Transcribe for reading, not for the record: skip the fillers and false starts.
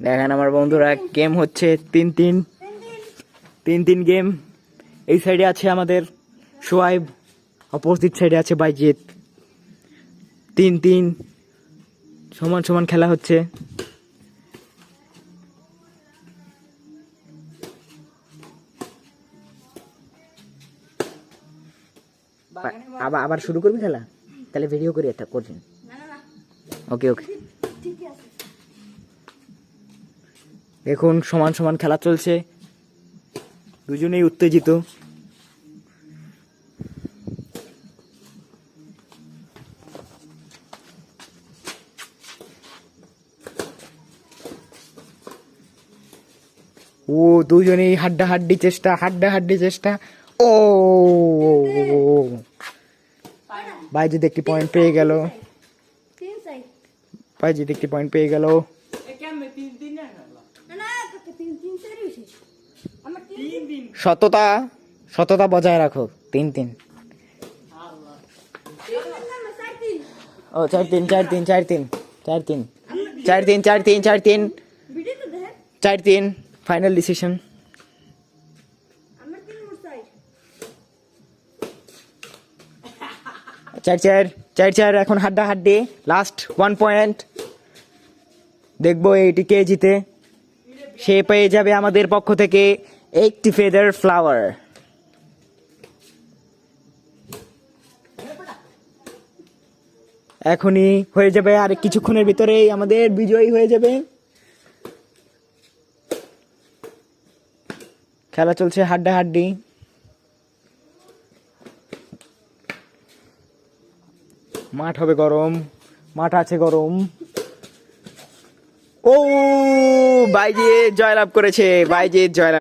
দেখেন আমার বন্ধুরা, গেম হচ্ছে 3-3 গেম। এই সাইডে আছে আমাদের সোয়াইব, অপোজিট সাইডে আছে বাইজিৎ। 3-3 সমান সমান খেলা হচ্ছে। আবার শুরু করবি খেলা? তাহলে ভিডিও করি একটা করছেন। ওকে ওকে। দেখুন সমান সমান খেলা চলছে, দুজনেই উত্তেজিত। ও দুজনেই হাড্ডাহাড্ডি চেষ্টা। ও বাইজিৎ একটি পয়েন্ট পেয়ে গেল। সততা বজায় রাখো। 3-3। ও 4-3 ফাইনাল ডিসিশন। চার এখন হাড্ডাহাড্ডি, লাস্ট 1 পয়েন্ট। দেখবো এইটি কে জিতে। সে পেয়ে যাবে আমাদের পক্ষ থেকে একটি ফেদার ফ্লাওয়ার। এখনই হয়ে যাবে, আর কিছুক্ষণের ভিতরেই আমাদের বিজয়ী হয়ে যাবে। খেলা চলছে হাড্ডাহাড্ডি। মাঠ হবে গরম, মাঠ আছে গরম। ও বাইজিৎ জয়লাভ করেছে, বাইজিৎ জয়লাভ।